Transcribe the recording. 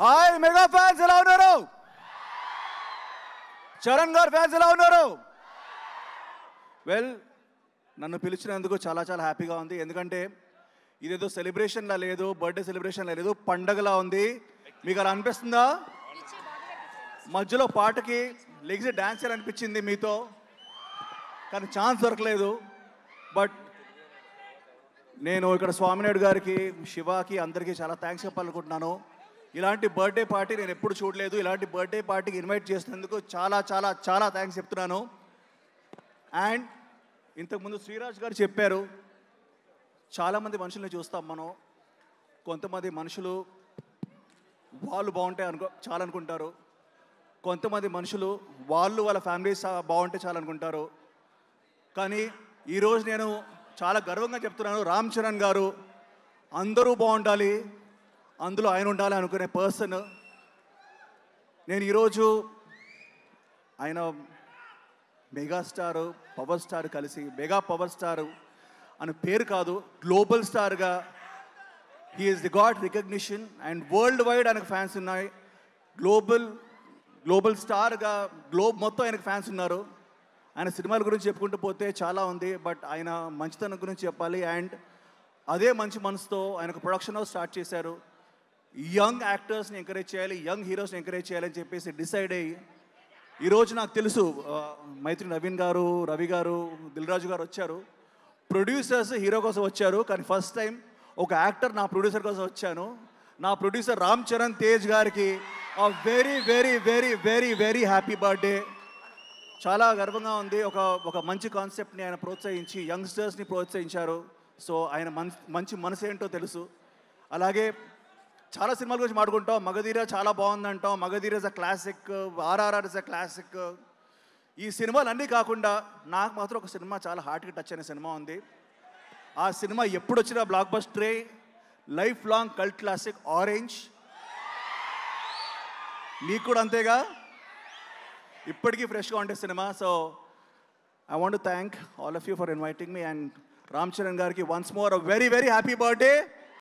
Hi mega fans ఎలా ఉన్నారు? చరణ్ గారు ఫ్యాన్స్ ఎలా ఉన్నారు? వెల్, నన్ను పిలిచినందుకు చాలా చాలా హ్యాపీగా ఉంది. ఎందుకంటే ఇదేదో సెలబ్రేషన్లా లేదు, బర్త్డే సెలబ్రేషన్లా లేదు, పండగలా ఉంది. మీకు అలా అనిపిస్తుందా? మధ్యలో పాటకి లెగ్సి డాన్స్ చేయాలనిపించింది మీతో, కానీ ఛాన్స్ దొరకలేదు. బట్ నేను ఇక్కడ స్వామినాయుడు గారికి, శివాకి, అందరికీ చాలా థ్యాంక్స్ చెప్పాలనుకుంటున్నాను. ఇలాంటి బర్త్డే పార్టీ నేను ఎప్పుడు చూడలేదు. ఇలాంటి బర్త్డే పార్టీకి ఇన్వైట్ చేసినందుకు చాలా చాలా చాలా థ్యాంక్స్ చెప్తున్నాను. అండ్ ఇంతకుముందు శ్రీరాజ్ గారు చెప్పారు, చాలామంది మనుషుల్ని చూస్తాం మనం. కొంతమంది మనుషులు వాళ్ళు బాగుంటే చాలనుకుంటారు, కొంతమంది మనుషులు వాళ్ళ ఫ్యామిలీస్ బాగుంటే చాలనుకుంటారు. కానీ ఈరోజు నేను చాలా గర్వంగా చెప్తున్నాను, రామ్ చరణ్ గారు అందరూ బాగుండాలి, అందులో ఆయన ఉండాలి అనుకునే పర్సన్. నేను ఈరోజు ఆయన మెగాస్టార్, పవర్ స్టార్ కలిసి, మెగా పవర్ స్టార్ అని పేరు కాదు, గ్లోబల్ స్టార్గా he is the god recognition. And worldwide ఆయనకు ఫ్యాన్స్ ఉన్నాయి. గ్లోబల్ స్టార్గా గ్లోబ్ మొత్తం ఆయనకు ఫ్యాన్స్ ఉన్నారు. ఆయన సినిమాల గురించి చెప్పుకుంటూ పోతే చాలా ఉంది, బట్ ఆయన మంచితనం గురించి చెప్పాలి. అండ్ అదే మంచి మనసుతో ఆయనకు ప్రొడక్షన్ హౌస్ స్టార్ట్ చేశారు. యంగ్ యాక్టర్స్ని ఎంకరేజ్ చేయాలి, యంగ్ హీరోస్ని ఎంకరేజ్ చేయాలని చెప్పేసి డిసైడ్ అయ్యి, ఈరోజు నాకు తెలుసు మైత్రి నవీన్ గారు, రవి గారు, దిల్ రాజు గారు వచ్చారు. ప్రొడ్యూసర్స్ హీరో కోసం వచ్చారు, కానీ ఫస్ట్ టైం ఒక యాక్టర్ నా ప్రొడ్యూసర్ కోసం వచ్చాను. నా ప్రొడ్యూసర్ రామ్ చరణ్ తేజ్ గారికి very very very very very happy birthday. చాలా గర్వంగా ఉంది. ఒక మంచి కాన్సెప్ట్ని ఆయన ప్రోత్సహించి యంగ్స్టర్స్ని ప్రోత్సహించారు. సో ఆయన మంచి మనసు ఏంటో తెలుసు. అలాగే చాలా సినిమాల గురించి మాట్లాడుకుంటాం. మగధీర చాలా బాగుందంటాం, Magadheera is a classic, RRR is a classic. ఈ సినిమాలు అన్నీ కాకుండా నాకు మాత్రం ఒక సినిమా చాలా హార్ట్కి టచ్ అయిన సినిమా ఉంది. ఆ సినిమా ఎప్పుడు వచ్చినా బ్లాక్ బస్టరే, life long cult classic Orange. మీకు కూడా అంతేగా, ఇప్పటికీ ఫ్రెష్గా ఉండే సినిమా. So I want to thank all of you for inviting me. And Ram Charan గారికి once more very very happy birthday.